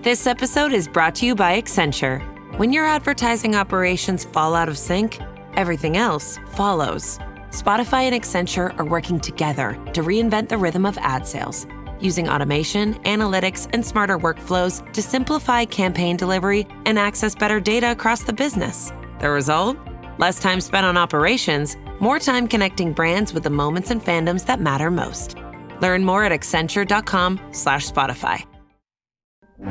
This episode is brought to you by Accenture. When your advertising operations fall out of sync, everything else follows. Spotify and Accenture are working together to reinvent the rhythm of ad sales, using automation, analytics, and smarter workflows to simplify campaign delivery and access better data across the business. The result? Less time spent on operations, more time connecting brands with the moments and fandoms that matter most. Learn more at accenture.com/Spotify.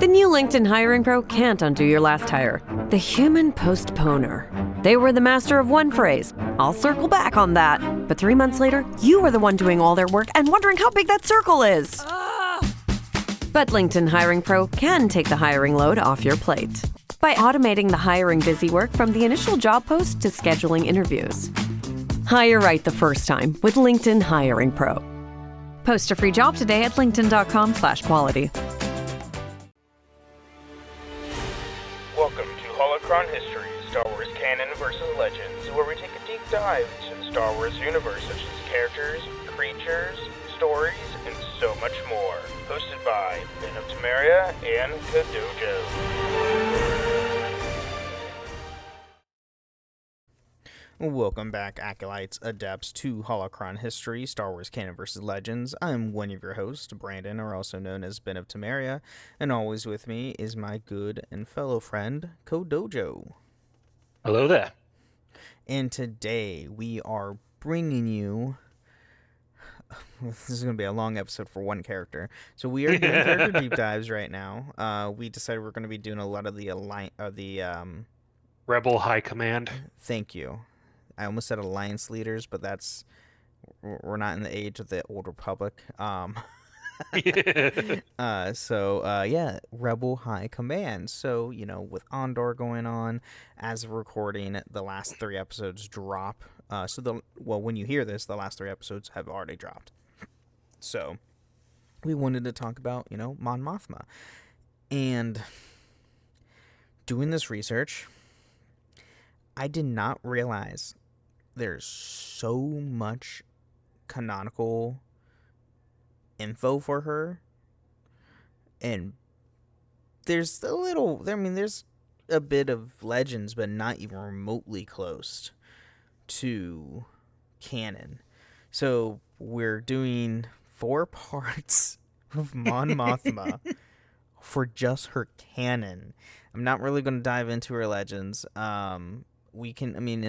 The new LinkedIn Hiring Pro can't undo your last hire. The human postponer. They were the master of one phrase. I'll circle back on that. But 3 months later, you were the one doing all their work and wondering how big that circle is. But LinkedIn Hiring Pro can take the hiring load off your plate by automating the hiring busy work from the initial job post to scheduling interviews. Hire right the first time with LinkedIn Hiring Pro. Post a free job today at linkedin.com/quality. Welcome to Holocron History, Star Wars Canon vs. Legends, where we take a deep dive into the Star Wars universe, such as characters, creatures, stories, and so much more. Hosted by Ben of Temeria and Kadojo. Welcome back, Acolytes, Adepts, to Holocron History, Star Wars Canon vs. Legends. I'm one of your hosts, Brandon, or also known as Ben of Temeria, and always with me is my good and fellow friend, Kadojo. Hello there. And today we are bringing you... This is going to be a long episode for one character. So we are doing character deep dives right now. We decided we're going to be doing a lot of the Rebel High Command. Thank you. I almost said alliance leaders, but we're not in the age of the old republic. Rebel High Command. So, with Andor going on, as of recording, the last 3 episodes drop. When you hear this, the last 3 episodes have already dropped. So, we wanted to talk about, Mon Mothma. And doing this research, I did not realize there's so much canonical info for her. And there's there's a bit of legends, but not even remotely close to canon. So we're doing 4 parts of Mon Mothma for just her canon. I'm not really going to dive into her legends. In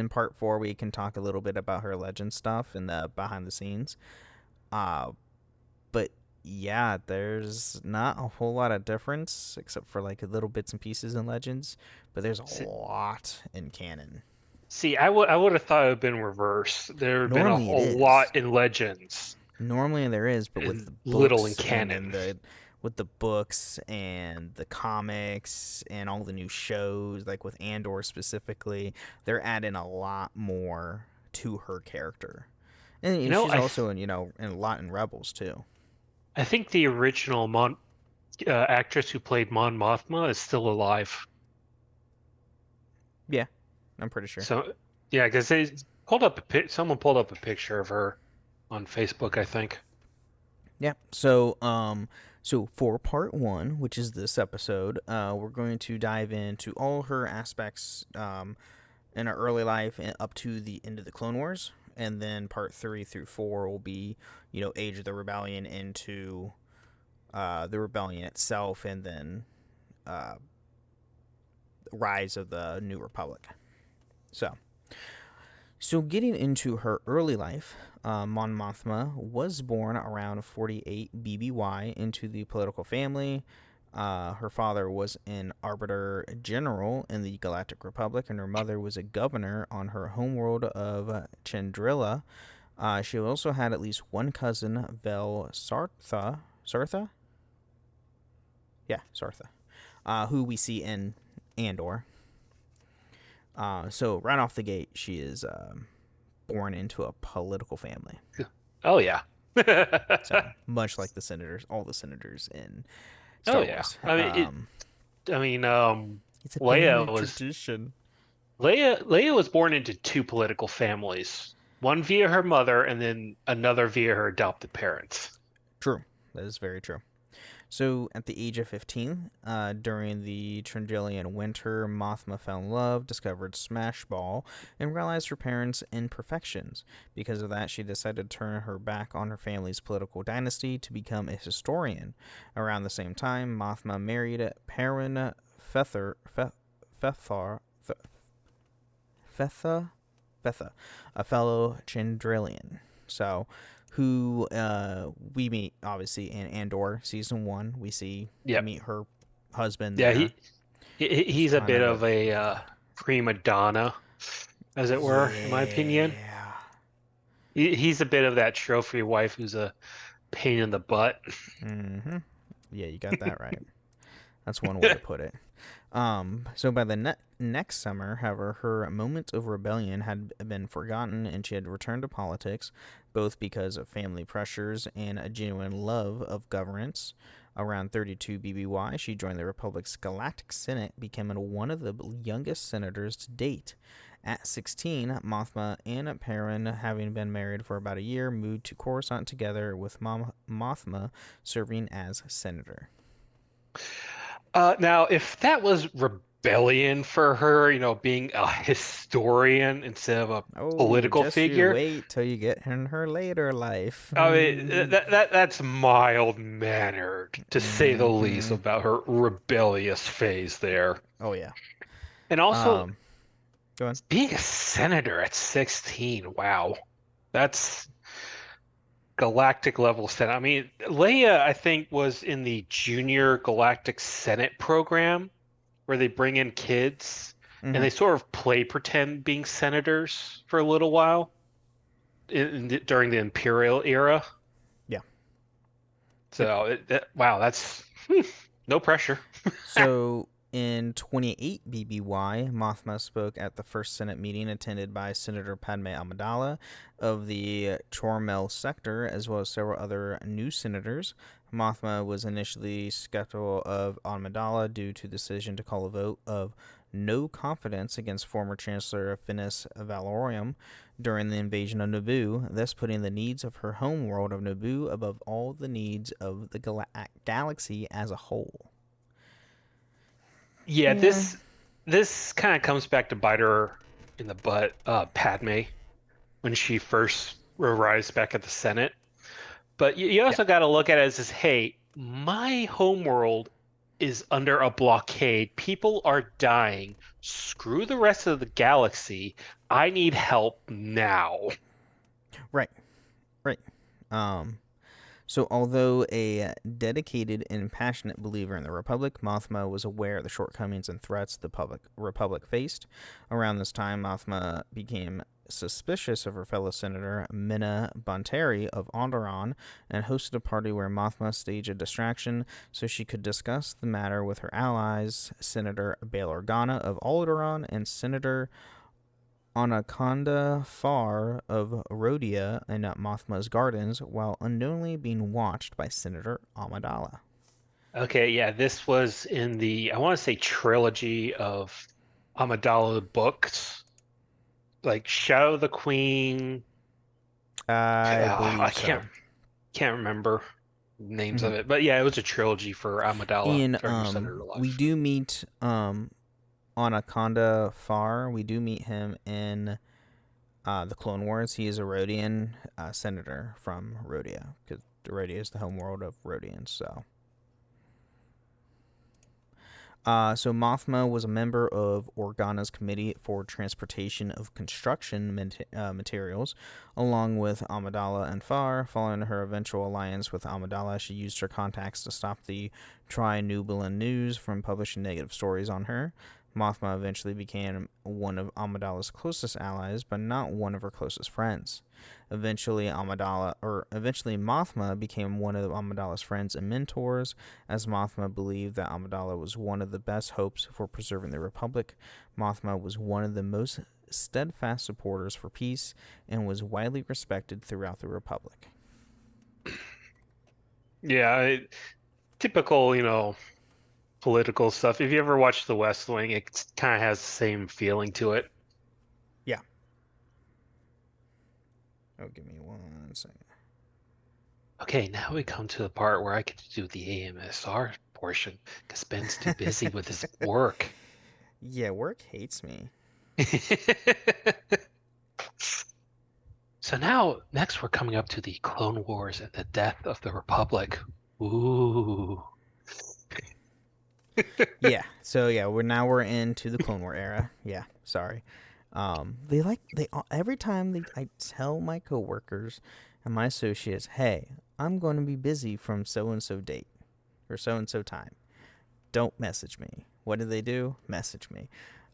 part 4, we can talk a little bit about her legend stuff and the behind the scenes. But yeah, there's not a whole lot of difference except for like little bits and pieces in legends, but there's a lot in canon. See, I would have thought it would have been reverse. There would have been a whole lot in legends. Normally there is, but with the books little in canon. With the books and the comics and all the new shows, like with Andor specifically, they're adding a lot more to her character. And she's also in a lot in Rebels too. I think the original actress who played Mon Mothma is still alive. Yeah, I'm pretty sure. So, yeah, because someone pulled up a picture of her on Facebook, I think. Yeah. So for part 1, which is this episode, we're going to dive into all her aspects in her early life and up to the end of the Clone Wars. And then part 3 through 4 will be, Age of the Rebellion into the rebellion itself, and then Rise of the New Republic. So getting into her early life, Mon Mothma was born around 48 BBY into the political family. Her father was an arbiter general in the Galactic Republic, and her mother was a governor on her homeworld of Chandrila. She also had at least one cousin, Vel Sartha. Sartha? Yeah, Sartha. Who we see in Andor. So right off the gate, she is born into a political family. Oh yeah. So much like the senators, all the senators in Star Wars. It's a Leia tradition. Leia was born into 2 political families. One via her mother, and then another via her adopted parents. True. That is very true. So, at the age of 15, during the Trindillian winter, Mothma fell in love, discovered Smash Ball, and realized her parents' imperfections. Because of that, she decided to turn her back on her family's political dynasty to become a historian. Around the same time, Mothma married Perrin Fethar, Fetha, Fetha, a fellow Chandrillian. So, who we meet obviously in Andor season 1. We Yep. meet her husband Yeah, there. It's he's a kind bit of of a prima donna, as it were, in my opinion. yeah. He's a bit of that trophy wife who's a pain in the butt. Mm-hmm. Yeah, you got that right. That's one way to put it. So by the next summer, however, her moment of rebellion had been forgotten and she had returned to politics, both because of family pressures and a genuine love of governance. Around 32 BBY, she joined the Republic's Galactic Senate, becoming one of the youngest senators to date. At 16, Mothma and Perrin, having been married for about a year, moved to Coruscant together, with Mothma serving as senator. Now, if that was rebellion for her, being a historian instead of a Oh, political just you figure, wait till you get in her later life. I mean, that's mild-mannered, to say the least, Mm-hmm. about her rebellious phase there. Oh yeah. And also, Um, Go on. being a senator at 16, wow. That's galactic level Senate. I mean, Leia, I think, was in the Junior Galactic Senate program where they bring in kids and Mm-hmm. they sort of play pretend being senators for a little while during the Imperial era. Yeah. Yep. So, wow, that's no pressure. So in 28 BBY, Mothma spoke at the first Senate meeting attended by Senator Padme Amidala of the Chormel sector, as well as several other new senators. Mothma was initially skeptical of Amidala due to the decision to call a vote of no confidence against former Chancellor Finis Valorium during the invasion of Naboo, thus putting the needs of her homeworld of Naboo above all the needs of the galaxy as a whole. Yeah, Yeah. this kind of comes back to bite her in the butt, Padme, when she first arrives back at the Senate. But you Yeah. also got to look at it as, hey, my homeworld is under a blockade. People are dying. Screw the rest of the galaxy. I need help now. Right. Right. So, although a dedicated and passionate believer in the Republic, Mothma was aware of the shortcomings and threats the Republic faced. Around this time, Mothma became suspicious of her fellow senator Minna Bonteri of Onderon and hosted a party where Mothma staged a distraction so she could discuss the matter with her allies, Senator Bail Organa of Alderaan and Senator Anaconda Farr of Rhodia in Mothma's gardens, while unknowingly being watched by Senator Amidala. Okay, yeah, this was in the, I want to say, trilogy of Amidala books, like Shadow of the Queen. I I believe so. can't remember names Mm-hmm. of it, but yeah, it was a trilogy for Amidala And during her senator we life. do meet Anaconda Farr. We do meet him in the Clone Wars. He is a Rhodian senator from Rhodia, because Rhodia is the homeworld of Rhodians. So Mothma was a member of Organa's Committee for Transportation of Construction Materials, along with Amidala and Farr. Following her eventual alliance with Amidala, she used her contacts to stop the Tri-Nubilan News from publishing negative stories on her. Mothma eventually became one of Amidala's closest allies, but not one of her closest friends. Eventually, Mothma became one of Amidala's friends and mentors, as Mothma believed that Amidala was one of the best hopes for preserving the Republic. Mothma was one of the most steadfast supporters for peace and was widely respected throughout the Republic. Yeah, typical, political stuff. If you ever watch The West Wing, it kind of has the same feeling to it. Yeah. Oh, give me 1 second. Okay, now we come to the part where I get to do the AMSR portion because Ben's too busy with his work. Yeah, work hates me. So now, next we're coming up to the Clone Wars and the death of the Republic. Ooh. Yeah. So yeah, we're into the Clone War era. Yeah. Sorry. Every time I tell my coworkers and my associates, hey, I'm going to be busy from so and so date or so and so time. Don't message me. What do they do? Message me.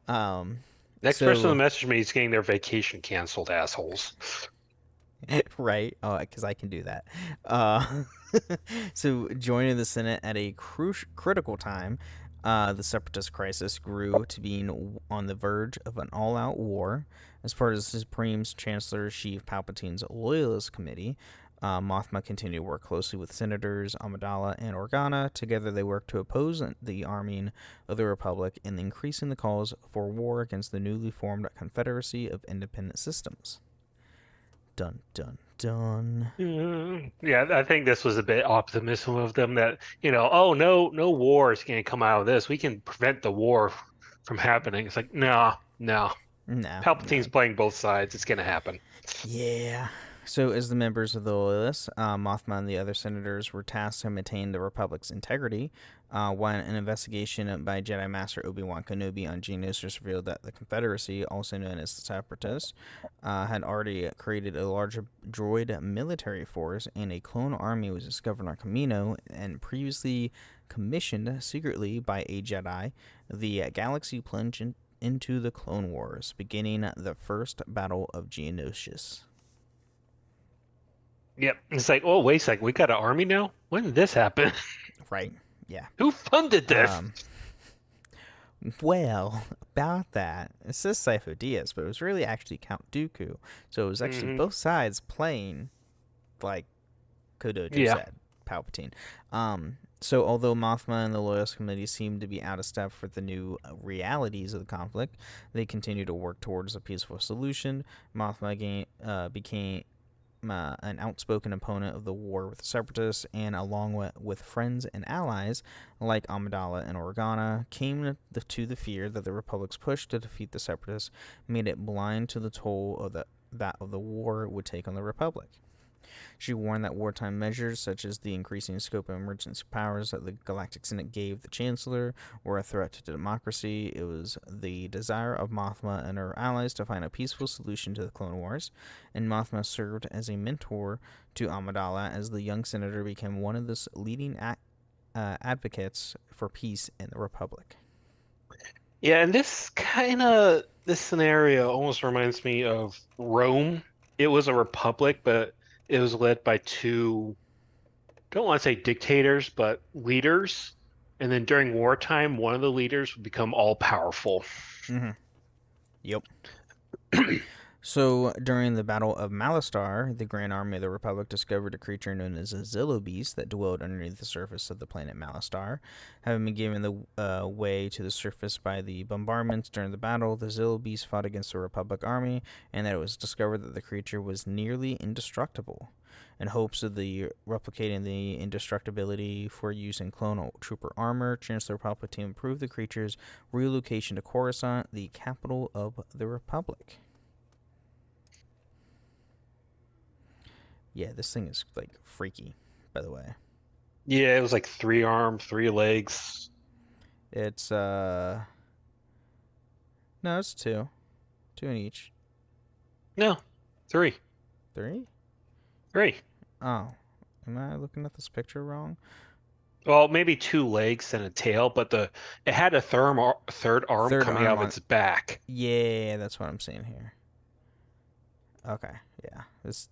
Um, Next person to so message me is getting their vacation canceled, assholes. right, because I can do that. Uh, so joining the Senate at a critical time, the separatist crisis grew to being on the verge of an all-out war. As part of the Supreme Chancellor Sheev Palpatine's Loyalist Committee, Mothma continued to work closely with Senators Amidala and Organa. Together, they worked to oppose the arming of the Republic and increasing the calls for war against the newly formed Confederacy of Independent Systems. Dun dun dun. Yeah, I think this was a bit optimism of them that, oh, no war is going to come out of this. We can prevent the war from happening. It's like, no, no. No, Palpatine's no. playing both sides. It's going to happen. Yeah. So, as the members of the Loyalists, Mothma and the other senators were tasked to maintain the Republic's integrity, when an investigation by Jedi Master Obi-Wan Kenobi on Geonosis revealed that the Confederacy, also known as the Separatists, had already created a large droid military force, and a clone army was discovered on Kamino and previously commissioned secretly by a Jedi. The galaxy plunged into the Clone Wars, beginning the first battle of Geonosis. Yep. It's like, oh, wait a second. We got an army now? When did this happen? Right. Yeah. Who funded this? Well, about that, it says Sifo Dyas, but it was really actually Count Dooku. So it was actually both sides playing, like Kodojo said, Palpatine. So although Mothma and the Loyalist Committee seemed to be out of step for the new realities of the conflict, they continued to work towards a peaceful solution. Mothma became an outspoken opponent of the war with the Separatists, and along with friends and allies like Amidala and Organa, came to the fear that the Republic's push to defeat the Separatists made it blind to the toll of the war would take on the Republic. She warned that wartime measures, such as the increasing scope of emergency powers that the Galactic Senate gave the Chancellor, were a threat to democracy. It was the desire of Mothma and her allies to find a peaceful solution to the Clone Wars, and Mothma served as a mentor to Amidala as the young senator became one of the leading advocates for peace in the Republic. Yeah, and this scenario almost reminds me of Rome. It was a republic, but it was led by two, don't want to say dictators, but leaders. And then during wartime, one of the leaders would become all powerful. Mm-hmm. Yep. So, during the Battle of Malastare, the Grand Army of the Republic discovered a creature known as a Zillo Beast that dwelled underneath the surface of the planet Malastare. Having been given the way to the surface by the bombardments during the battle, the Zillo Beast fought against the Republic army, and that it was discovered that the creature was nearly indestructible. In hopes of replicating the indestructibility for use in clone trooper armor, Chancellor Palpatine approved the creature's relocation to Coruscant, the capital of the Republic. Yeah, this thing is, like, freaky, by the way. Yeah, it was like 3 arms, 3 legs. It's, no, it's 2. 2 in each. No, 3. 3? 3. Oh. Am I looking at this picture wrong? Well, maybe 2 legs and a tail, but it had a third arm coming out of its back. Yeah, that's what I'm seeing here. Okay, yeah. It's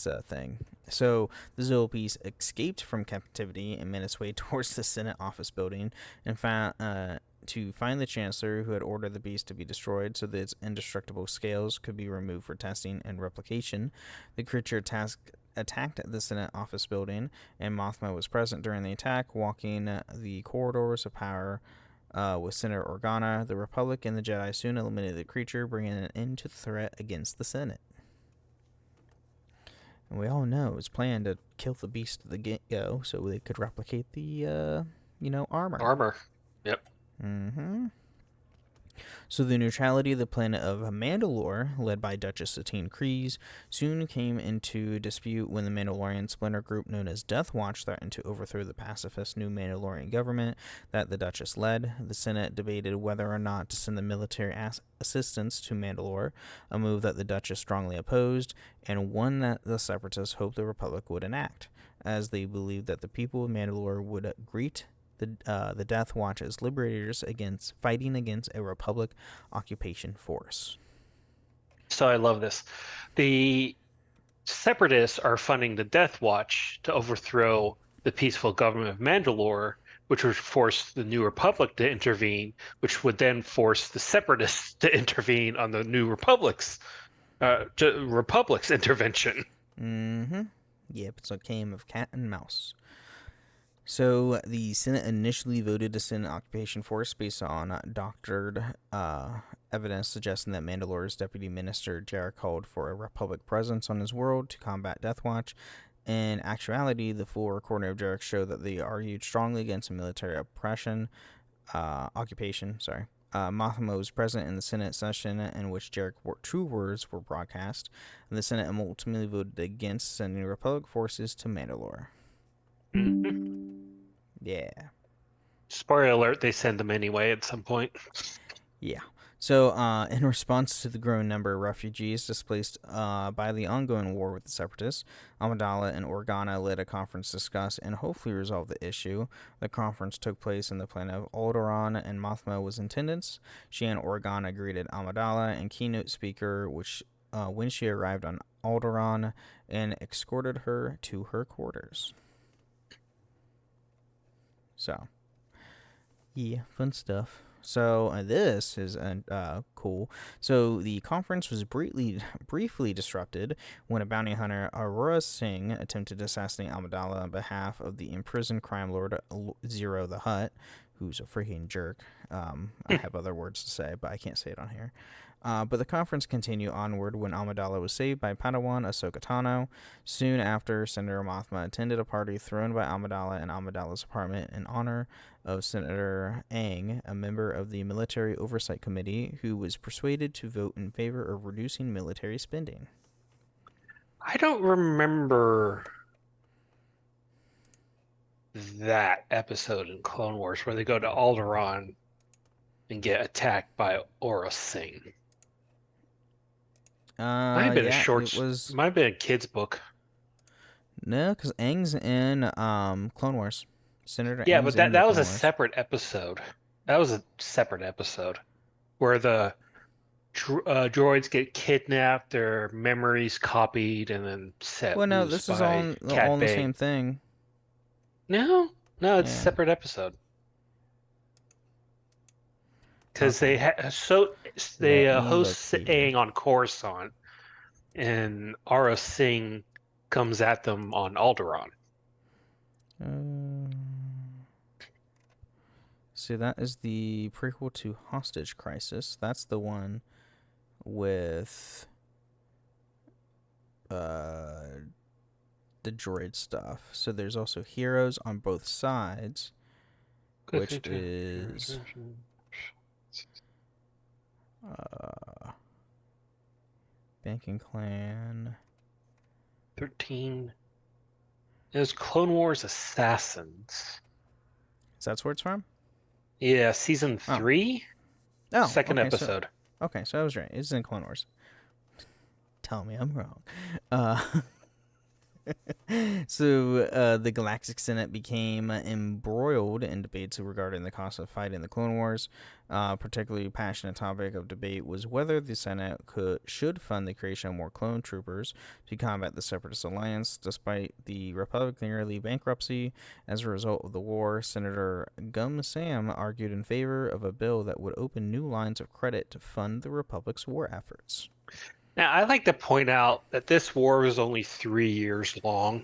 a thing. So the Zillo Beast escaped from captivity and made its way towards the Senate office building and to find the Chancellor, who had ordered the beast to be destroyed so that its indestructible scales could be removed for testing and replication. The creature attacked the Senate office building, and Mothma was present during the attack, walking the corridors of power. With Senator Organa, the Republic and the Jedi soon eliminated the creature, bringing an end to the threat against the Senate. And we all know his plan to kill the beast at the get-go so they could replicate the, armor. Armor. Yep. Mm-hmm. So the neutrality of the planet of Mandalore, led by Duchess Satine Kryze, soon came into dispute when the Mandalorian splinter group known as Death Watch threatened to overthrow the pacifist new Mandalorian government that the Duchess led. The Senate debated whether or not to send the military assistance to Mandalore, a move that the Duchess strongly opposed, and one that the Separatists hoped the Republic would enact, as they believed that the people of Mandalore would greet the Death Watch as liberators fighting against a Republic occupation force. So I love this. The Separatists are funding the Death Watch to overthrow the peaceful government of Mandalore, which would force the New Republic to intervene, which would then force the Separatists to intervene on the New Republic's intervention. Mm-hmm. Yep, it's a game of cat and mouse. So the Senate initially voted to send an occupation force based on doctored evidence suggesting that Mandalore's deputy minister Jarek called for a Republic presence on his world to combat Death Watch. In actuality, the full recording of Jarek showed that they argued strongly against a military occupation. Mothma was present in the Senate session in which Jarek's true words were broadcast, and the Senate ultimately voted against sending Republic forces to Mandalore. Mm-hmm. Yeah. Spoiler alert, they send them anyway at some point. Yeah. So, in response to the growing number of refugees displaced by the ongoing war with the Separatists, Amidala and Organa led a conference to discuss and hopefully resolve the issue. The conference took place in the planet of Alderaan, and Mothma was in attendance. She and Organa greeted Amidala and keynote speaker, when she arrived on Alderaan, and escorted her to her quarters. So, yeah, fun stuff. So, this is cool. So, the conference was briefly disrupted when a bounty hunter, Aurora Singh, attempted to assassinate Amidala on behalf of the imprisoned crime lord Zero the Hutt, who's a freaking jerk. I have other words to say, but I can't say it on here. But the conference continued onward when Amidala was saved by Padawan Ahsoka Tano. Soon after, Senator Mothma attended a party thrown by Amidala in Amidala's apartment in honor of Senator Aang, a member of the Military Oversight Committee, who was persuaded to vote in favor of reducing military spending. I don't remember that episode in Clone Wars where they go to Alderaan and get attacked by Aurora Singh. Might have been might have been a kid's book. No, because Aang's in Clone Wars. Senator Yeah, Aang's but that was a separate episode. That was a separate episode where the droids get kidnapped, their memories copied, and then set. Well, no, this is all the same thing. No, it's a separate episode. Because they host Aang on Coruscant, and Aurora Singh comes at them on Alderaan. See, that is the prequel to Hostage Crisis. That's the one with the droid stuff. So there's also Heroes on Both Sides, which is Banking Clan 13. It was Clone Wars Assassins. Is that where it's from? Yeah, season 3. Second episode. So I was right. It's in Clone Wars. Tell me I'm wrong. So the Galactic Senate became embroiled in debates regarding the cost of fighting the Clone Wars. Particularly passionate topic of debate was whether the Senate should fund the creation of more clone troopers to combat the Separatist alliance. Despite the Republic nearly bankruptcy as a result of the war, Senator Gum Sam argued in favor of a bill that would open new lines of credit to fund the Republic's war efforts. Now, I'd like to point out that this war was only 3 years long.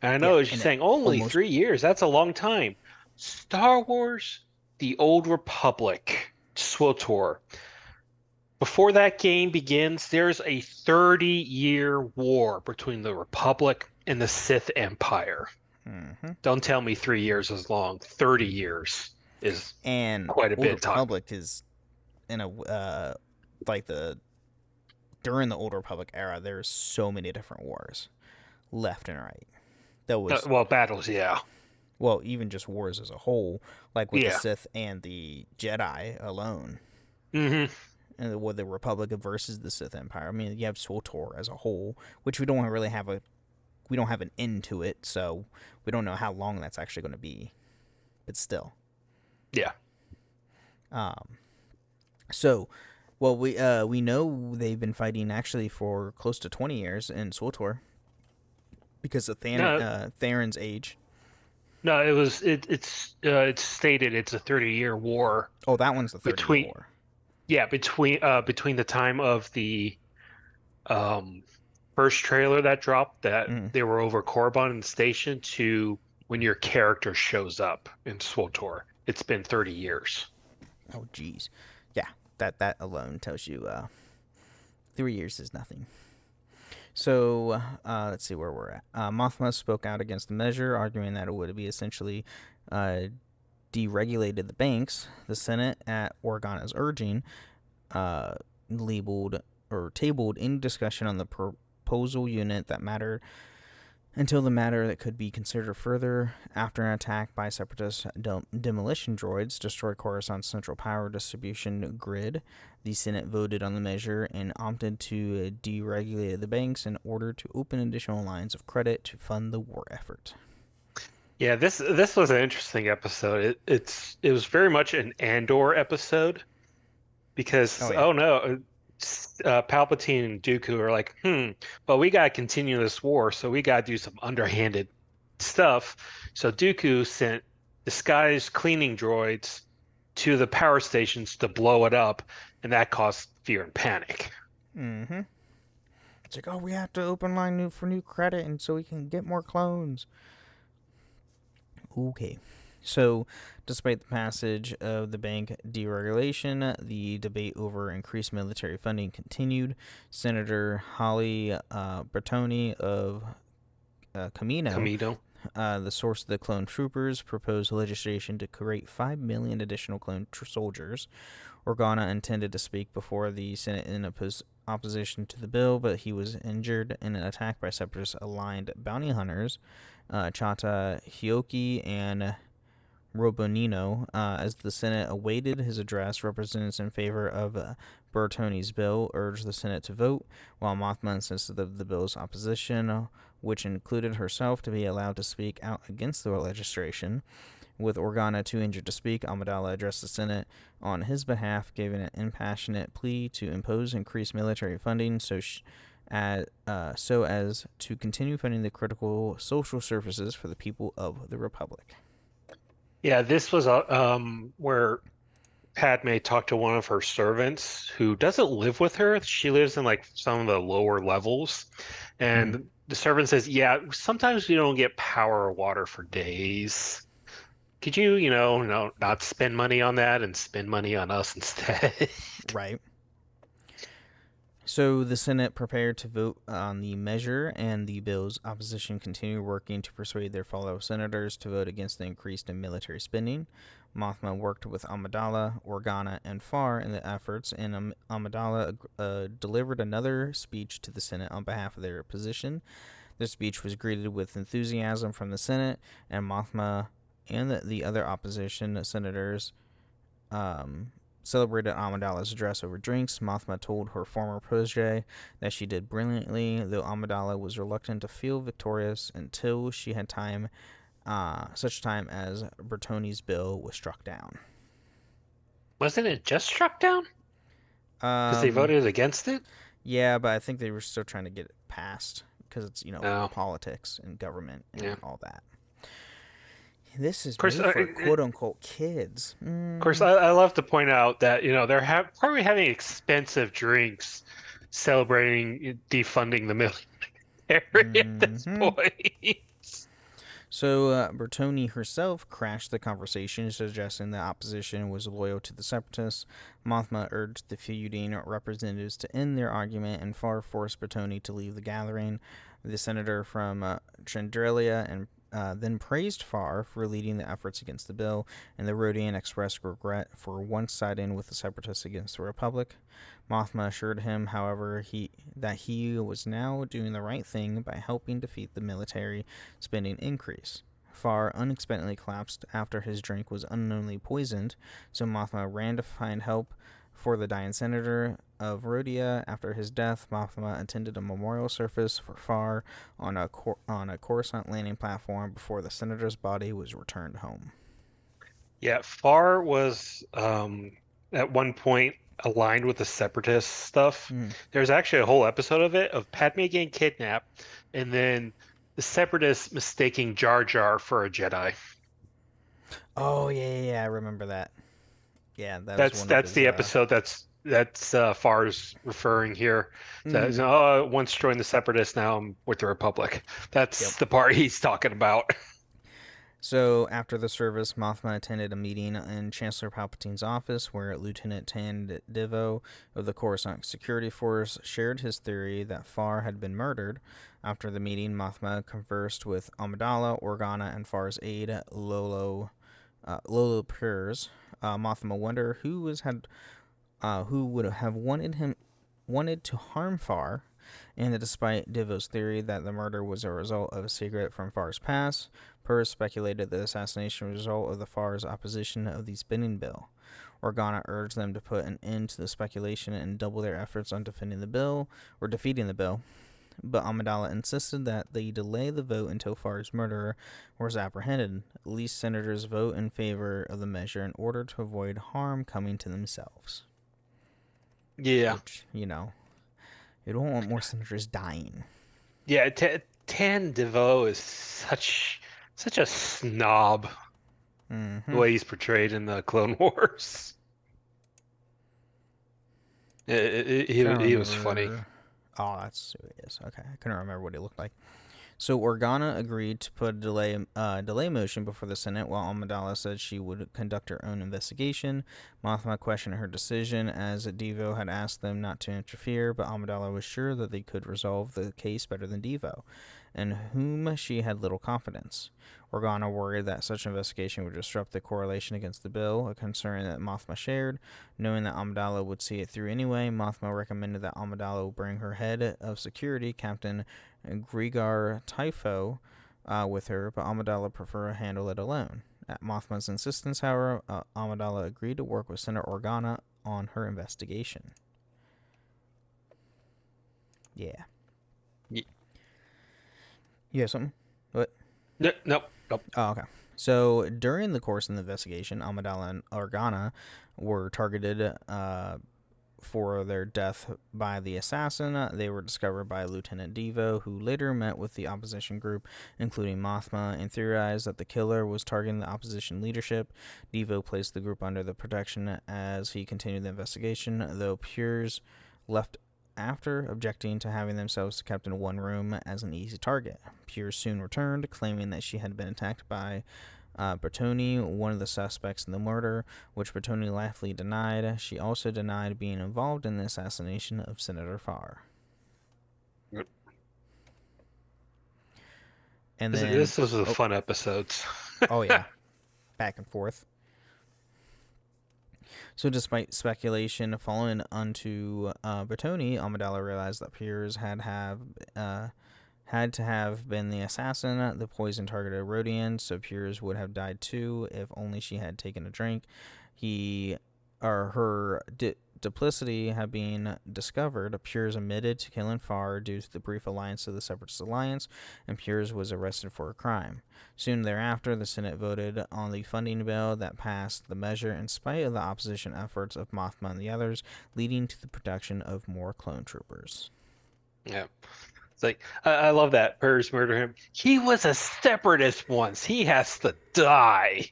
And I know you're saying only 3 years. That's a long time. Star Wars, The Old Republic, SWTOR. before that game begins, there's a 30-year war between the Republic and the Sith Empire. Mm-hmm. Don't tell me 3 years is long. 30 years is And quite a Old bit of time. Republic is in a like during the Old Republic era. There's so many different wars, left and right. That was Well, battles, yeah. well, even just wars as a whole, like with the Yeah. Sith and the Jedi alone, hmm and with the Republic versus the Sith Empire. I mean, you have SWTOR as a whole, which we don't really have an end to it, so we don't know how long that's actually going to be, but still. Yeah. So, well, we know they've been fighting actually for close to 20 years in SWTOR because of Theron's age. No, it's stated it's a 30-year war. Oh, that one's the 30-year war. Yeah, between the time of the first trailer that dropped that they were over Korriban Station to when your character shows up in SWTOR. It's been 30 years. Oh, geez. Yeah, that alone tells you 3 years is nothing. So, let's see where we're at. Mothma spoke out against the measure, arguing that it would be essentially deregulated the banks. The Senate, at Organa's urging, labeled or tabled any discussion on the proposal unit that mattered until the matter that could be considered further after an attack by separatist demolition droids destroyed Coruscant's central power distribution grid. The Senate voted on the measure and opted to deregulate the banks in order to open additional lines of credit to fund the war effort. Yeah, this was an interesting episode. It was very much an Andor episode because Palpatine and Dooku are like, well, we gotta continue this war, so we gotta do some underhanded stuff. So Dooku sent disguised cleaning droids to the power stations to blow it up, and that caused fear and panic. Mm-hmm. It's like, oh, we have to open line for new credit, and so we can get more clones. Okay. So, despite the passage of the bank deregulation, the debate over increased military funding continued. Senator Holly Bertoni of Camino, the source of the clone troopers, proposed legislation to create 5 million additional clone soldiers. Organa intended to speak before the Senate in opposition to the bill, but he was injured in an attack by separatist-aligned bounty hunters, Chata Hioki and Robonino. As the Senate awaited his address, representatives in favor of Bertoni's bill urged the Senate to vote, while Mothma insisted of the bill's opposition, which included herself, to be allowed to speak out against the legislation. With Organa too injured to speak, Amidala addressed the Senate on his behalf, giving an impassionate plea to impose increased military funding so as to continue funding the critical social services for the people of the Republic. Yeah, this was where Padme talked to one of her servants who doesn't live with her. She lives in like some of the lower levels. And the servant says, yeah, sometimes we don't get power or water for days. Could you, not spend money on that and spend money on us instead? Right. So the Senate prepared to vote on the measure, and the bill's opposition continued working to persuade their fellow senators to vote against the increase in military spending. Mothma worked with Amidala, Organa, and Farr in the efforts, and Amidala delivered another speech to the Senate on behalf of their position. The speech was greeted with enthusiasm from the Senate, and Mothma and the other opposition senators celebrated Amidala's address over drinks. Mothma told her former protege that she did brilliantly, though Amidala was reluctant to feel victorious until she had such time as Bertoni's bill was struck down. Wasn't it just struck down? Because they voted against it? Yeah, but I think they were still trying to get it passed because it's, politics and government and all that. This is made for quote-unquote kids. Of course, I love to point out that, they're probably having expensive drinks celebrating defunding the military at this point. So Bertoni herself crashed the conversation, suggesting that opposition was loyal to the separatists. Mothma urged the feuding representatives to end their argument, and Farr forced Bertoni to leave the gathering. The senator from Chandrelia and then praised Farr for leading the efforts against the bill, and the Rhodian expressed regret for once siding with the separatists against the Republic. Mothma assured him, however, that he was now doing the right thing by helping defeat the military spending increase. Farr unexpectedly collapsed after his drink was unknowingly poisoned, so Mothma ran to find help for the dying senator of Rhodia. After his death, Mothma attended a memorial service for Farr on a Coruscant landing platform before the senator's body was returned home. Yeah, Farr was at one point aligned with the separatist stuff. There's actually a whole episode of it of Padme getting kidnapped, and then the separatists mistaking Jar Jar for a Jedi. Oh yeah, I remember that. Yeah, That's the episode that's Farr's referring here. Says, "Oh, once joined the separatists, now I'm with the Republic." That's the part he's talking about. So, after the service, Mothma attended a meeting in Chancellor Palpatine's office where Lieutenant Tan Devo of the Coruscant Security Force shared his theory that Farr had been murdered. After the meeting, Mothma conversed with Amidala, Organa, and Farr's aide, Lolo Pures. Mothma wondered who would have wanted to harm Farr, and despite Devo's theory that the murder was a result of a secret from Farr's past, Purrs speculated the assassination was a result of the Farr's opposition of the spending bill. Organa urged them to put an end to the speculation and double their efforts on defeating the bill, but Amidala insisted that they delay the vote until Farr's murderer was apprehended. At least senators vote in favor of the measure in order to avoid harm coming to themselves. Yeah. Which, you don't want more senators dying. Yeah, Tan Devo is such a snob. The way he's portrayed in the Clone Wars. He was funny. Oh, that's who it is. Okay, I couldn't remember what he looked like. So Organa agreed to put a delay motion before the Senate, while Amidala said she would conduct her own investigation. Mothma questioned her decision, as Devo had asked them not to interfere, but Amidala was sure that they could resolve the case better than Devo, in whom she had little confidence. Organa worried that such investigation would disrupt the correlation against the bill, a concern that Mothma shared. Knowing that Amidala would see it through anyway, Mothma recommended that Amidala bring her head of security, Captain Grigar Typho, with her, but Amidala preferred to handle it alone. At Mothma's insistence, however, Amidala agreed to work with Senator Organa on her investigation. Yeah. You have something? What? Nope. Oh, okay. So during the course of the investigation, Amidala and Organa were targeted for their death by the assassin. They were discovered by Lieutenant Devo, who later met with the opposition group, including Mothma, and theorized that the killer was targeting the opposition leadership. Devo placed the group under the protection as he continued the investigation, though Pures left after objecting to having themselves kept in one room as an easy target. Pures soon returned, claiming that she had been attacked by Bertoni, one of the suspects in the murder, which Bertoni laughingly denied. She also denied being involved in the assassination of Senator Farr. Yep. And this was the fun episodes. Oh yeah, back and forth. So despite speculation following onto Bertoni, Amidala realized that Pures had to have been the assassin. The poison targeted Rhodian, so Pures would have died too if only she had taken a drink. Her duplicity had been discovered. Pures admitted to killing Farr due to the brief alliance of the Separatist Alliance, and Pures was arrested for a crime. Soon thereafter, the Senate voted on the funding bill that passed the measure in spite of the opposition efforts of Mothma and the others, leading to the production of more clone troopers. Yeah. It's like, I love that. Purs murder him. He was a separatist once. He has to die.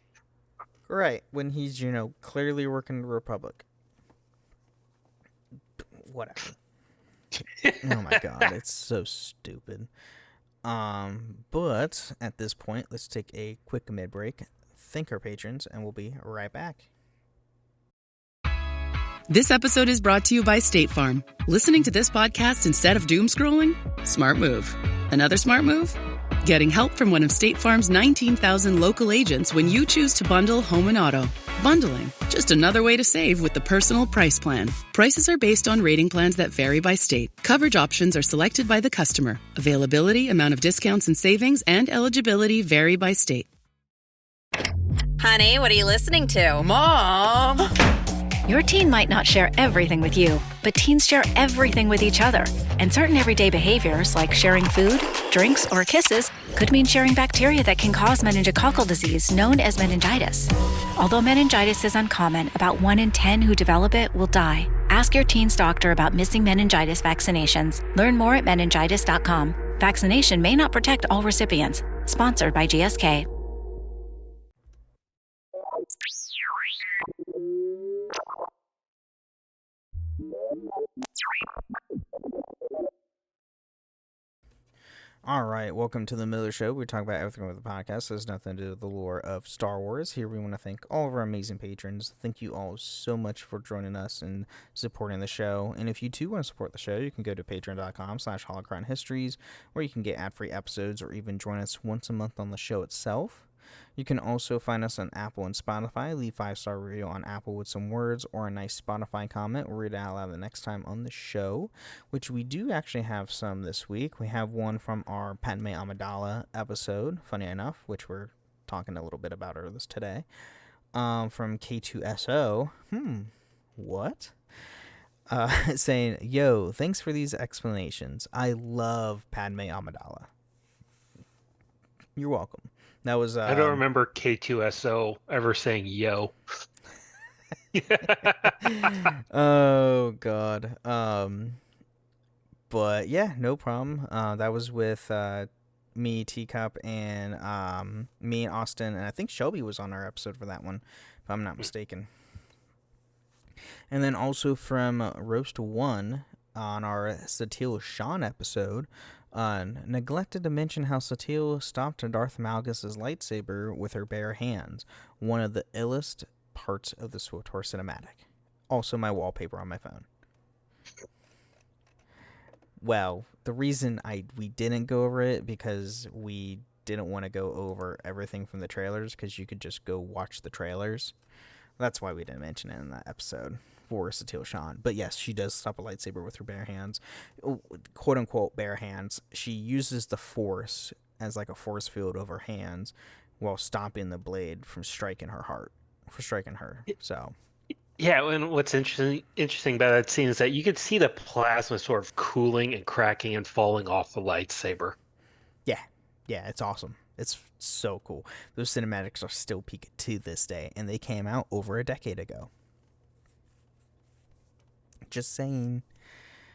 Right, when he's, clearly working the Republic. Whatever. Oh my god, it's so stupid. But at this point, let's take a quick mid break, thank our patrons, and we'll be right back. This episode is brought to you by State Farm. Listening to this podcast instead of doom scrolling? Smart move. Another smart move? Getting help from one of State Farm's 19,000 local agents when you choose to bundle home and auto. Bundling, just another way to save with the Personal Price Plan. Prices are based on rating plans that vary by state. Coverage options are selected by the customer. Availability, amount of discounts and savings, and eligibility vary by state. Honey, what are you listening to? Mom! Your teen might not share everything with you, but teens share everything with each other. And certain everyday behaviors, like sharing food, drinks, or kisses, could mean sharing bacteria that can cause meningococcal disease, known as meningitis. Although meningitis is uncommon, about 1 in 10 who develop it will die. Ask your teen's doctor about missing meningitis vaccinations. Learn more at meningitis.com. Vaccination may not protect all recipients. Sponsored by GSK. All right, welcome to the Miller Show. We talk about everything with the podcast. There's nothing to do with the lore of Star Wars. Here we want to thank all of our amazing patrons. Thank you all so much for joining us and supporting the show. And if you too want to support the show, you can go to patreon.com/holocronhistories, where you can get ad-free episodes or even join us once a month on the show itself. You can also find us on Apple and Spotify. Leave 5-star review on Apple with some words or a nice Spotify comment. We'll read it out loud the next time on the show, which we do actually have some this week. We have one from our Padme Amidala episode, funny enough, which we're talking a little bit about her this today. From K2SO. What? Saying, yo, thanks for these explanations. I love Padme Amidala. You're welcome. That was. I don't remember K2SO ever saying "yo." Oh God. But yeah, no problem. That was with me, Teacup, and me and Austin, and I think Shelby was on our episode for that one, if I'm not mistaken. And then also from Roast One on our Satil Sean episode. Neglected to mention how Satil stopped Darth Malgus' lightsaber with her bare hands. One of the illest parts of the SWTOR cinematic. Also my wallpaper on my phone. Well, the reason we didn't go over it because we didn't want to go over everything from the trailers because you could just go watch the trailers. That's why we didn't mention it in that episode. For Satil Sean. But yes, she does stop a lightsaber with her bare hands. Quote unquote bare hands. She uses the force as like a force field of her hands while stopping the blade from striking her heart. For striking her. So yeah, and what's interesting about that scene is that you could see the plasma sort of cooling and cracking and falling off the lightsaber. Yeah, it's awesome. It's so cool. Those cinematics are still peaking to this day, and they came out over a decade ago. Just saying.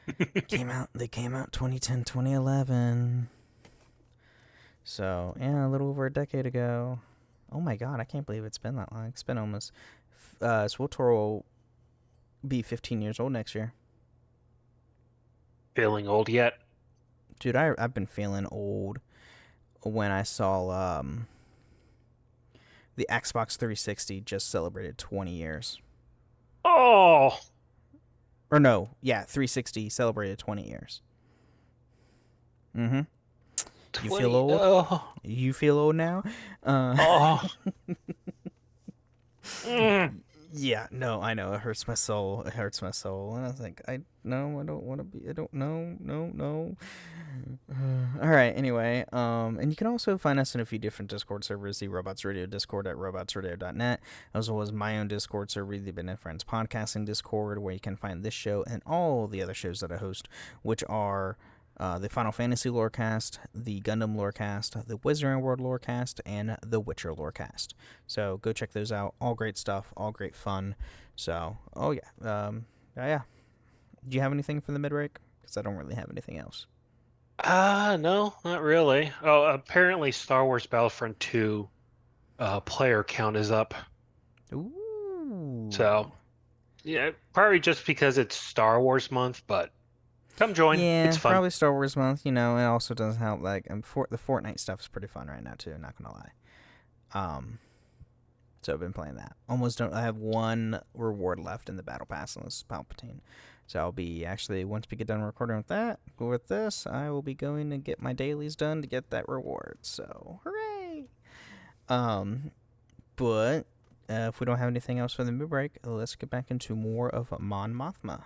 They came out 2010, 2011. So, yeah, a little over a decade ago. Oh my God, I can't believe it's been that long. It's been almost... SWTOR will be 15 years old next year. Feeling old yet? Dude, I've been feeling old when I saw the Xbox 360 just celebrated 20 years. Oh! Or no, yeah, 360 celebrated 20 years. Mm-hmm. You feel old? Oh. You feel old now? Oh. Yeah, no, I know. It hurts my soul. And I was like, I don't want to be. I don't know. No. All right. Anyway, and you can also find us in a few different Discord servers. The Robots Radio Discord at robotsradio.net, as well as my own Discord server, the Ben and Friends Podcasting Discord, where you can find this show and all the other shows that I host, which are the Final Fantasy Lorecast, the Gundam Lorecast, the Wizarding World Lorecast, and the Witcher Lorecast. So go check those out. All great stuff, all great fun. So, yeah. Do you have anything for the mid-break? Because I don't really have anything else. No, not really. Oh, apparently Star Wars Battlefront 2 player count is up. Ooh. So, yeah, probably just because it's Star Wars month, but Come join. Yeah, It's fun. probably Star Wars month. You know, it also doesn't help. Like, the Fortnite stuff is pretty fun right now too. Not gonna lie. So I've been playing that. Almost don't. I have one reward left in the battle pass, and this is Palpatine. So I'll be actually, once we get done recording with this, I will be going to get my dailies done to get that reward. So hooray! But if we don't have anything else for the mid break, let's get back into more of Mon Mothma.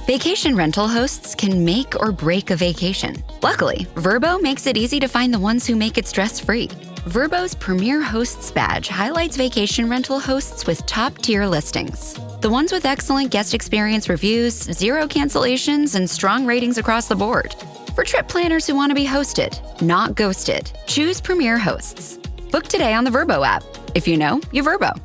Vacation rental hosts can make or break a vacation. Luckily, Vrbo makes it easy to find the ones who make it stress-free. Vrbo's Premier Hosts badge highlights vacation rental hosts with top-tier listings. The ones with excellent guest experience reviews, 0 cancellations, and strong ratings across the board. For trip planners who want to be hosted, not ghosted, choose Premier Hosts. Book today on the Vrbo app. If you know, you Vrbo.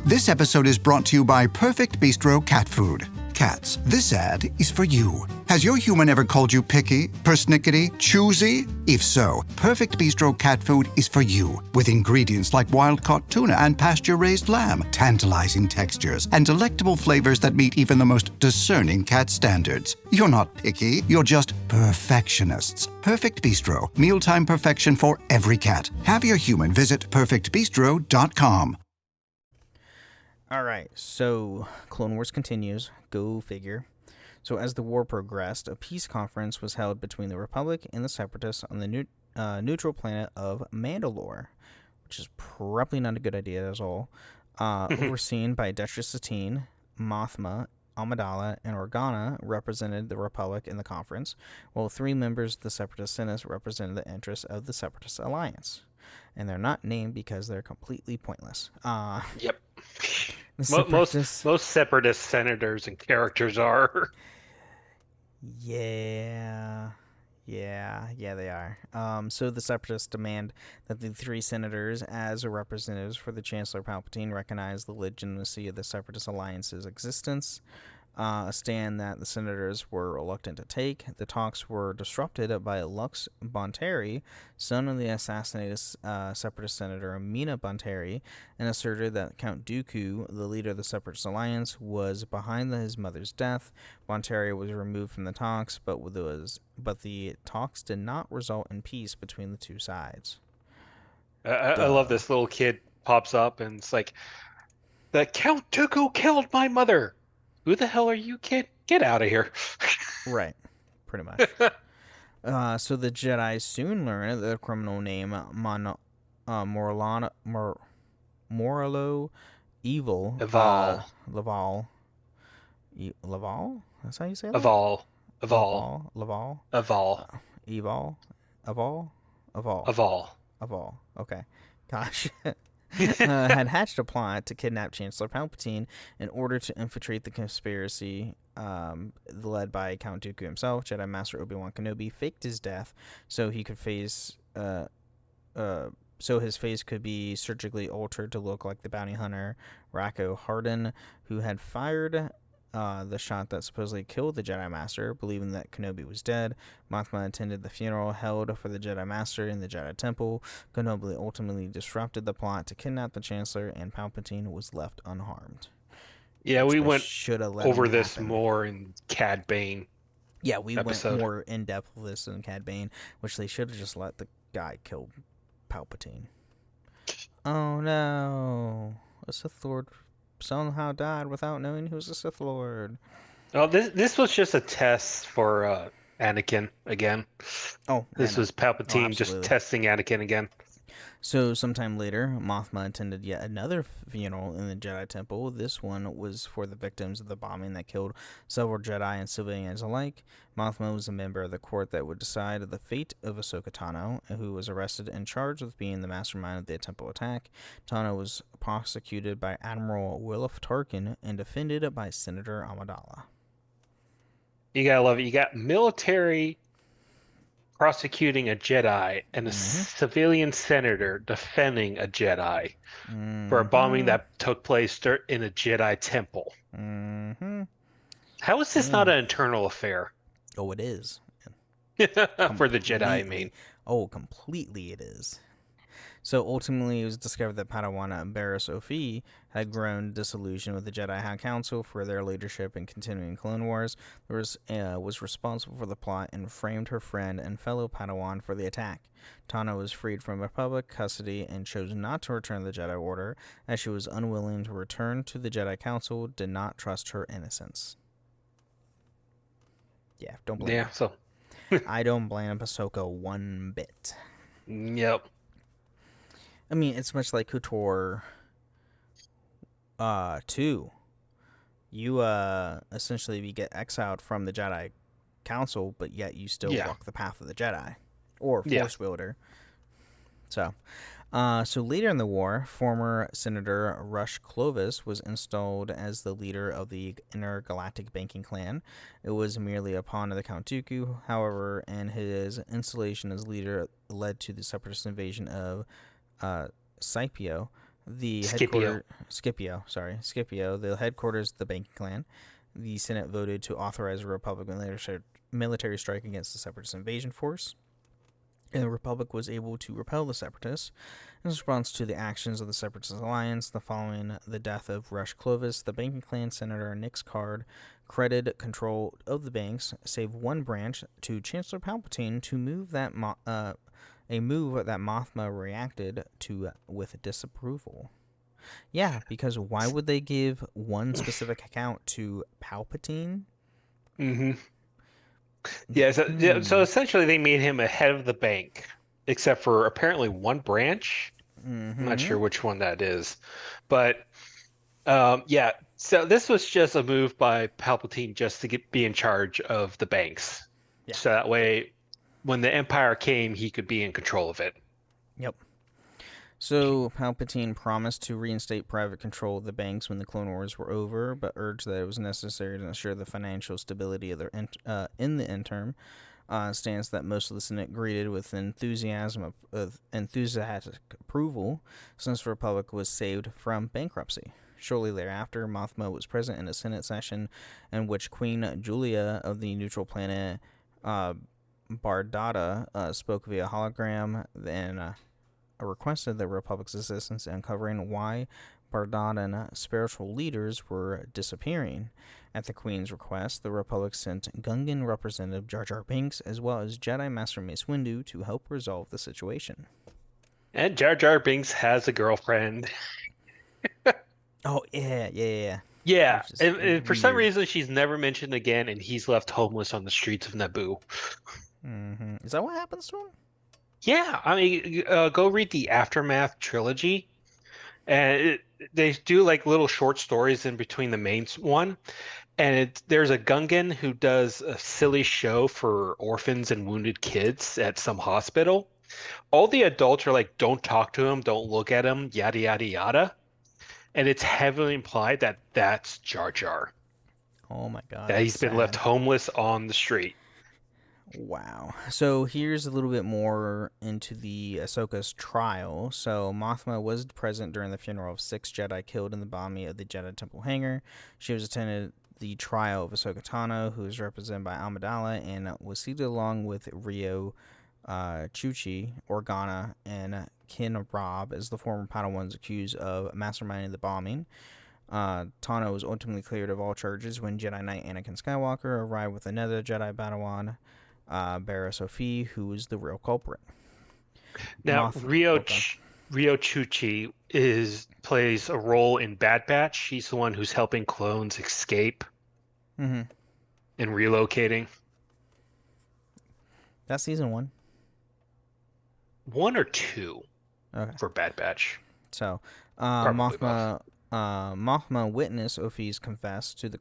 This episode is brought to you by Perfect Bistro Cat Food. Cats, this ad is for you. Has your human ever called you picky, persnickety, choosy? If so, Perfect Bistro Cat Food is for you. With ingredients like wild-caught tuna and pasture-raised lamb, tantalizing textures, and delectable flavors that meet even the most discerning cat standards. You're not picky, you're just perfectionists. Perfect Bistro, mealtime perfection for every cat. Have your human visit perfectbistro.com. All right, so Clone Wars continues. Go figure. So as the war progressed, a peace conference was held between the Republic and the Separatists on the neutral planet of Mandalore, which is probably not a good idea at all. Overseen by Duchess Satine, Mothma, Amidala, and Organa represented the Republic in the conference, while 3 members of the Separatist Senate represented the interests of the Separatist Alliance. And they're not named because they're completely pointless. Yep. Most separatist senators and characters are. Yeah, they are. So the Separatists demand that the 3 senators, as representatives for the Chancellor Palpatine, recognize the legitimacy of the Separatist Alliance's existence. A stand that the senators were reluctant to take. The talks were disrupted by Lux Bonteri, son of the assassinated Separatist Senator Mina Bonteri, and asserted that Count Dooku, the leader of the Separatist Alliance, was behind his mother's death. Bonteri was removed from the talks, but the talks did not result in peace between the 2 sides. I love this little kid pops up and it's like, the Count Dooku killed my mother. Who the hell are you, kid? Get out of here. Right. Pretty much. So the Jedi soon learn that the criminal named Moralo Evil. Laval. Laval? That's how you say that? Laval. Okay. Gosh. Had hatched a plot to kidnap Chancellor Palpatine in order to infiltrate the conspiracy led by Count Dooku himself. Jedi Master Obi-Wan Kenobi faked his death so he could so his face could be surgically altered to look like the bounty hunter Racco Hardin, who had fired the shot that supposedly killed the Jedi Master. Believing that Kenobi was dead, Mothma attended the funeral held for the Jedi Master in the Jedi Temple. Kenobi ultimately disrupted the plot to kidnap the Chancellor, and Palpatine was left unharmed. Yeah, we went over this happen. more in Cad Bane. Yeah, we episode. went more in depth with this in Cad Bane, which they should have just let the guy kill Palpatine. Oh no, a Sith Lord somehow died without knowing he was a Sith Lord. Oh, this was just a test for Anakin again. Oh, this was Palpatine just testing Anakin again. So sometime later, Mothma attended yet another funeral in the Jedi Temple. This one was for the victims of the bombing that killed several Jedi and civilians alike. Mothma was a member of the court that would decide the fate of Ahsoka Tano, who was arrested and charged with being the mastermind of the Temple attack. Tano was prosecuted by Admiral Wilf Tarkin and defended by Senator Amidala. You gotta love it. You got military prosecuting a Jedi and a civilian senator defending a Jedi for a bombing that took place in a Jedi temple. How is this not an internal affair? Oh, it is. For the Jedi, I mean. Oh, completely it is. So ultimately, it was discovered that Padawan Barriss Offee had grown disillusioned with the Jedi High Council for their leadership in continuing Clone Wars, was responsible for the plot, and framed her friend and fellow Padawan for the attack. Tana was freed from Republic custody and chose not to return to the Jedi Order, as she was unwilling to return to the Jedi Council, did not trust her innocence. Yeah, don't blame Yeah, her. so. I don't blame Ahsoka one bit. Yep. I mean, it's much like KOTOR 2. You essentially get exiled from the Jedi Council, but yet you still walk the path of the Jedi, or Force wielder. So later in the war, former Senator Rush Clovis was installed as the leader of the Intergalactic Banking Clan. It was merely a pawn of the Count Dooku, however, and his installation as leader led to the Separatist invasion of Scipio, the Scipio, the headquarters of the Banking Clan. The Senate voted to authorize a Republican military strike against the Separatist invasion force, and the Republic was able to repel the Separatists. In response to the actions of the Separatist alliance, following the death of Rush Clovis, the Banking Clan Senator Nix Card credited control of the banks, save one branch, to Chancellor Palpatine, to move that a move that Mothma reacted to with disapproval. Yeah, because why would they give one specific account to Palpatine? Mm-hmm. Yeah, so essentially they made him a head of the bank, except for apparently one branch. I'm not sure which one that is. But, yeah, so this was just a move by Palpatine just to be in charge of the banks. Yeah. So that way, when the Empire came, he could be in control of it. Yep. So Palpatine promised to reinstate private control of the banks when the Clone Wars were over, but urged that it was necessary to ensure the financial stability of their in the interim. Stance that most of the Senate greeted with enthusiastic approval, since the Republic was saved from bankruptcy. Shortly thereafter, Mothma was present in a Senate session in which Queen Julia of the neutral planet Bardata spoke via hologram and requested the Republic's assistance in uncovering why Bardatan spiritual leaders were disappearing. At the Queen's request, the Republic sent Gungan Representative Jar Jar Binks as well as Jedi Master Mace Windu to help resolve the situation. And Jar Jar Binks has a girlfriend. Oh, yeah. Yeah, and for some reason she's never mentioned again, and he's left homeless on the streets of Naboo. Mm-hmm. Is that what happens to him? Yeah, I mean, go read the Aftermath trilogy, and they do like little short stories in between the main one, and there's a Gungan who does a silly show for orphans and wounded kids at some hospital. All the adults are like, "Don't talk to him, don't look at him, yada yada yada," and it's heavily implied that that's Jar Jar. Oh my God! That he's been left homeless on the street. Wow. So here's a little bit more into the Ahsoka's trial. So Mothma was present during the funeral of 6 Jedi killed in the bombing of the Jedi Temple hangar. She was attended the trial of Ahsoka Tano, who was represented by Amidala, and was seated along with Rio Chuchi, Organa, and Kin Rob as the former Padawans accused of masterminding the bombing. Tano was ultimately cleared of all charges when Jedi Knight Anakin Skywalker arrived with another Jedi Padawan, Barriss Offee, who was the real culprit. Now, Rio Chuchi plays a role in Bad Batch. She's the one who's helping clones escape and relocating. That's season 1. 1 or 2 for Bad Batch. So, Mothma witnessed Offee's confess to her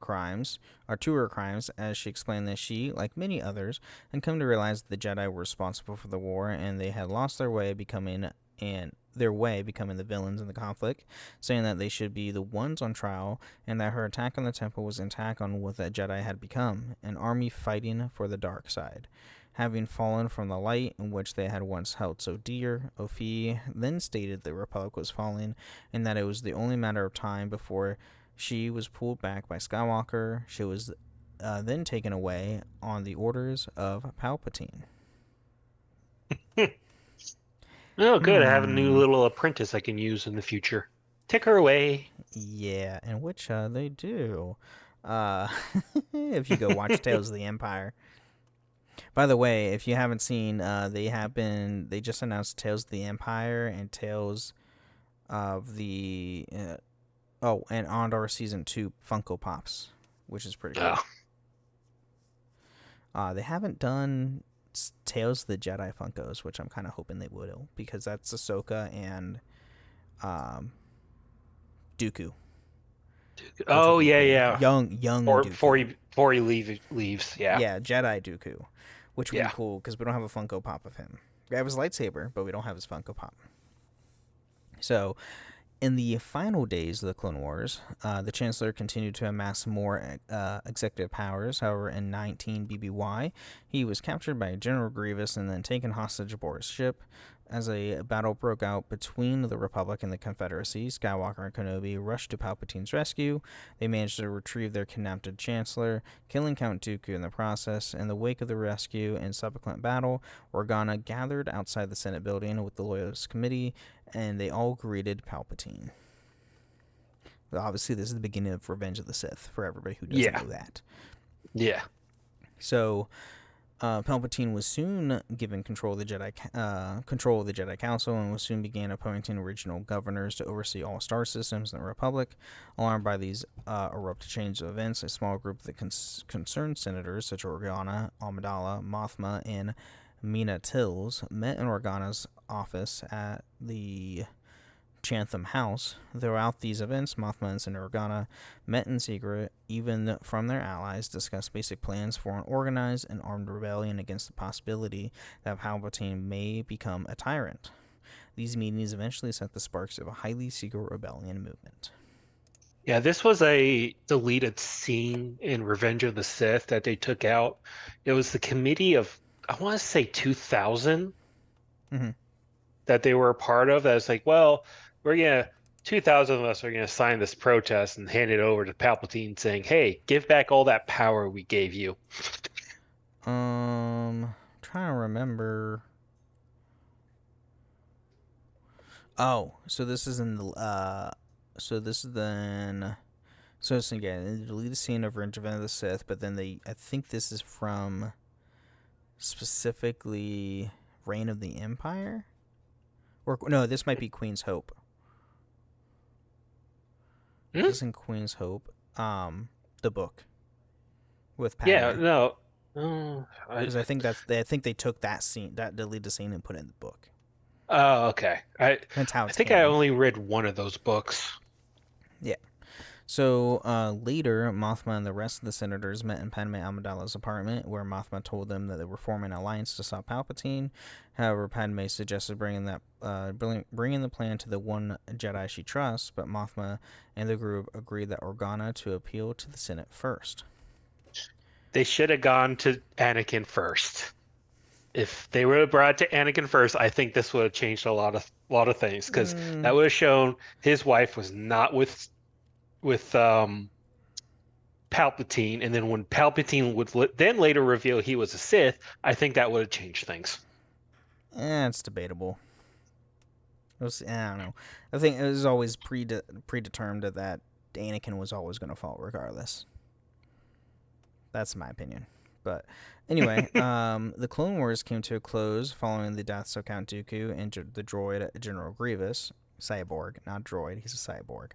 crimes, as she explained that she, like many others, had come to realize that the Jedi were responsible for the war, and they had lost their way, becoming the villains in the conflict, saying that they should be the ones on trial, and that her attack on the temple was an attack on what the Jedi had become, an army fighting for the dark side. Having fallen from the light in which they had once held so dear, Offee then stated the Republic was falling, and that it was the only matter of time before she was pulled back by Skywalker. She was then taken away on the orders of Palpatine. Oh, good. I have a new little apprentice I can use in the future. Take her away. Yeah, and which they do. Uh, if you go watch Tales of the Empire. By the way, if you haven't seen, they just announced Tales of the Empire and Tales of the and Andor Season 2 Funko Pops, which is pretty cool. They haven't done Tales of the Jedi Funkos, which I'm kind of hoping they will, because that's Ahsoka and Dooku. Oh, yeah, cool. yeah. Young Dooku. Before he leaves, yeah. Yeah, Jedi Dooku, which would be cool because we don't have a Funko Pop of him. We have his lightsaber, but we don't have his Funko Pop. So, in the final days of the Clone Wars, the Chancellor continued to amass more executive powers. However, in 19 BBY, he was captured by General Grievous and then taken hostage aboard his ship. As a battle broke out between the Republic and the Confederacy, Skywalker and Kenobi rushed to Palpatine's rescue. They managed to retrieve their kidnapped Chancellor, killing Count Dooku in the process. In the wake of the rescue and subsequent battle, Organa gathered outside the Senate building with the Loyalist Committee, and they all greeted Palpatine. Obviously, this is the beginning of Revenge of the Sith, for everybody who doesn't know that. Yeah. So, Palpatine was soon given control of the Jedi Council, and was soon began appointing regional governors to oversee all star systems in the Republic. Alarmed by these abrupt change of events, a small group of the concerned senators, such as Organa, Amidala, Mothma, and Mina Tills, met in Organa's office at the Chatham House. Throughout these events, Mothma and Senator Organa met in secret, even from their allies, discussed basic plans for an organized and armed rebellion against the possibility that Palpatine may become a tyrant. These meetings eventually set the sparks of a highly secret rebellion movement. Yeah, this was a deleted scene in Revenge of the Sith that they took out. It was the committee of, I want to say 2000, that they were a part of. That was like, well, 2,000 of us are gonna sign this protest and hand it over to Palpatine, saying, "Hey, give back all that power we gave you." Trying to remember. Oh, so this is in the So it's again in the deleted scene of Revenge of the Sith, but then I think this is from specifically Reign of the Empire, or no, this might be Queen's Hope. This is in Queen's Hope, the book with Padme. Yeah, no, because I think they took that scene, that deleted scene, and put it in the book. Oh, okay. That's how I think I only read one of those books. Yeah. So later, Mothma and the rest of the senators met in Padme Amidala's apartment, where Mothma told them that they were forming an alliance to stop Palpatine. However, Padme suggested bringing the plan to the one Jedi she trusts, but Mothma and the group agreed that Organa to appeal to the Senate first. They should have gone to Anakin first. If they would have brought it to Anakin first, I think this would have changed a lot of things, because that would have shown his wife was not with Palpatine, and then when Palpatine would then later reveal he was a Sith, I think that would have changed things. It's debatable. I don't know. I think it was always predetermined that Anakin was always going to fall regardless. That's my opinion. But anyway, the Clone Wars came to a close following the deaths of Count Dooku and the droid General Grievous. Cyborg, not droid. He's a cyborg.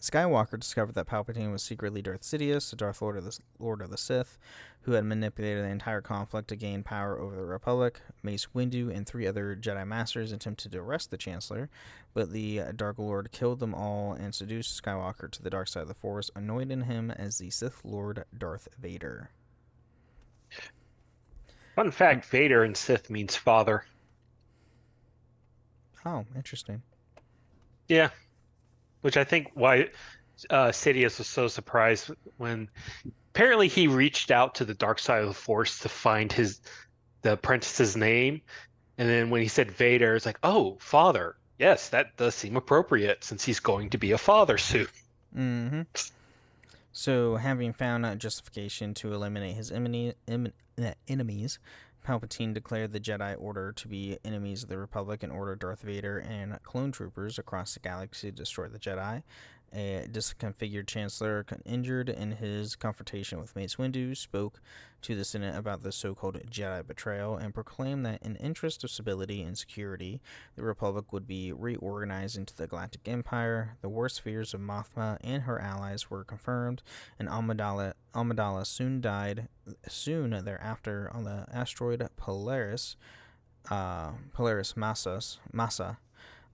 Skywalker discovered that Palpatine was secretly Darth Sidious, the Darth Lord of the Sith, who had manipulated the entire conflict to gain power over the Republic. Mace Windu and 3 other Jedi Masters attempted to arrest the Chancellor, but the Dark Lord killed them all and seduced Skywalker to the dark side of the Force, anointing him as the Sith Lord Darth Vader. Fun fact, Vader in Sith means father. Oh, interesting. Yeah. Which I think why Sidious was so surprised when apparently he reached out to the dark side of the Force to find the apprentice's name, and then when he said Vader, it's like, oh, father. Yes, that does seem appropriate since he's going to be a father soon. Mm-hmm. So, having found a justification to eliminate his enemies, Palpatine declared the Jedi Order to be enemies of the Republic and ordered Darth Vader and clone troopers across the galaxy to destroy the Jedi. A disconfigured Chancellor, injured in his confrontation with Mace Windu, spoke to the Senate about the so-called Jedi betrayal and proclaimed that in interest of stability and security, the Republic would be reorganized into the Galactic Empire. The worst fears of Mothma and her allies were confirmed, and Amidala soon died thereafter on the asteroid Polaris Massa.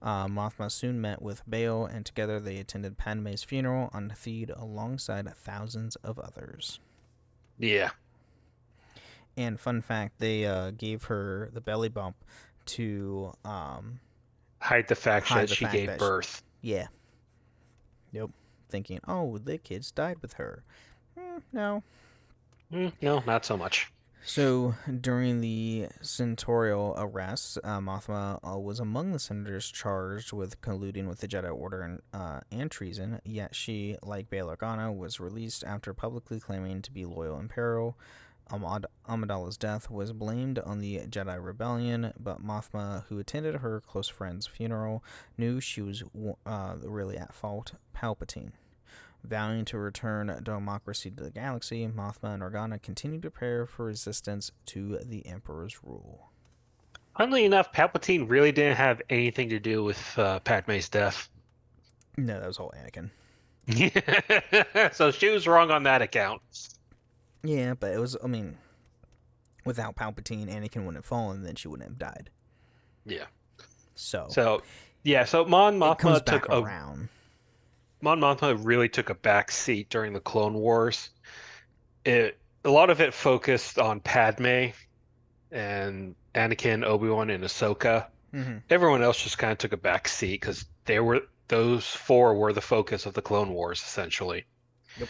Mothma soon met with Bail, and together they attended Padme's funeral on Theed alongside thousands of others. Yeah. And fun fact, they gave her the belly bump to hide the fact that she gave birth. Yeah. Yep. Thinking, oh, the kids died with her. No. No, not so much. So, during the senatorial arrests, Mothma was among the senators charged with colluding with the Jedi Order and treason, yet she, like Bail Organa, was released after publicly claiming to be loyal Imperial. Amidala's death was blamed on the Jedi Rebellion, but Mothma, who attended her close friend's funeral, knew she was really at fault. Palpatine. Vowing to return democracy to the galaxy, Mothma and Organa continued to prepare for resistance to the Emperor's rule. Funnily enough, Palpatine really didn't have anything to do with Padme's death. No, that was all Anakin. So she was wrong on that account. Yeah, but it was, without Palpatine, Anakin wouldn't have fallen, then she wouldn't have died. Yeah. So Mon Mothma took around. Mon Mothma really took a back seat during the Clone Wars. A lot of it focused on Padme and Anakin, Obi-Wan, and Ahsoka. Mm-hmm. Everyone else just kind of took a back seat because those four were the focus of the Clone Wars, essentially. Yep.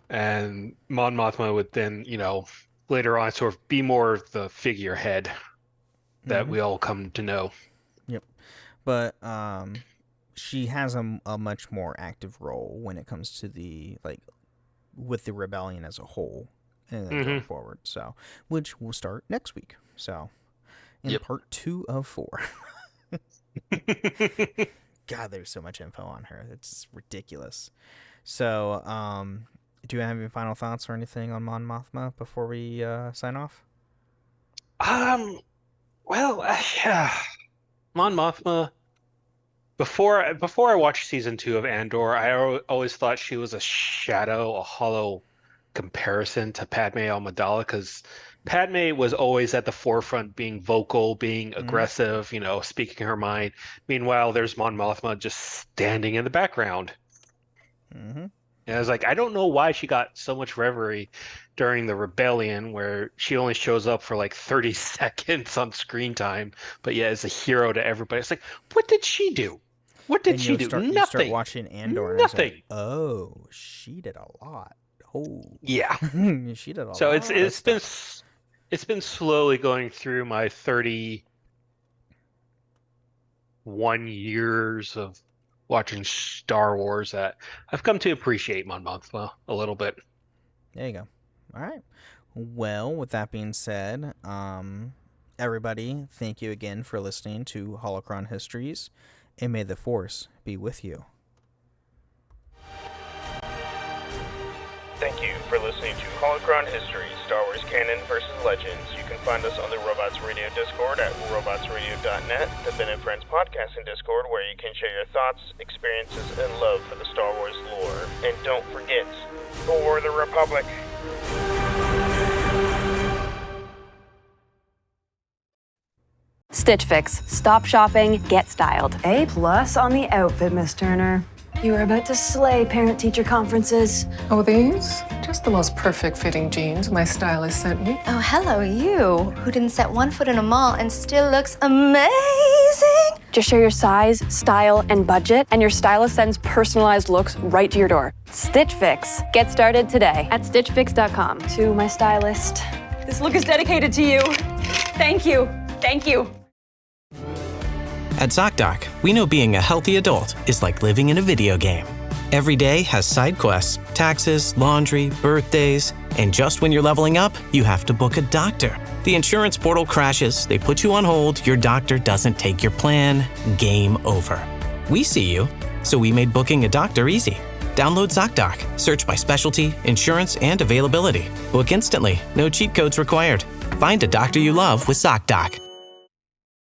And Mon Mothma would then, later on sort of be more of the figurehead that we all come to know. Yep. But she has a much more active role when it comes to with the rebellion as a whole and then going forward. So, which will start next week. So, in part 2 of 4. God, there's so much info on her. It's ridiculous. So, do you have any final thoughts or anything on Mon Mothma before we sign off? Well, Mon Mothma. Before I watched season 2 of Andor, I always thought she was a hollow comparison to Padme Amidala, because Padme was always at the forefront, being vocal, being aggressive, speaking her mind. Meanwhile, there's Mon Mothma just standing in the background. Mm-hmm. And I was like, I don't know why she got so much reverie during the Rebellion, where she only shows up for like 30 seconds on screen time, but yeah, is a hero to everybody. It's like, what did she do? What did she do? Nothing. You start watching Andor, Nothing. And oh, she did a lot. Oh, yeah, she did a lot. So it's been slowly going through my 31 years of watching Star Wars that I've come to appreciate Mon Mothma a little bit. There you go. All right. Well, with that being said, everybody, thank you again for listening to Holocron Histories, and may the Force be with you. Thank you for listening to Holocron Histories, Star Wars Canon vs. Legends. You can find us on the Robots Radio Discord at robotsradio.net, the Ben and Friends podcasting Discord, where you can share your thoughts, experiences, and love for the Star Wars lore. And don't forget, for the Republic! Stitch Fix. Stop shopping, get styled. A+ on the outfit, Miss Turner. You were about to slay parent-teacher conferences. Oh, these? Just the most perfect fitting jeans my stylist sent me. Oh, hello, you, who didn't set one foot in a mall and still looks amazing. Just share your size, style, and budget, and your stylist sends personalized looks right to your door. Stitch Fix. Get started today at stitchfix.com. To my stylist, this look is dedicated to you. Thank you. Thank you. At ZocDoc, we know being a healthy adult is like living in a video game. Every day has side quests, taxes, laundry, birthdays, and just when you're leveling up, you have to book a doctor. The insurance portal crashes, they put you on hold, your doctor doesn't take your plan, game over. We see you, so we made booking a doctor easy. Download ZocDoc, search by specialty, insurance, and availability. Book instantly, no cheat codes required. Find a doctor you love with ZocDoc.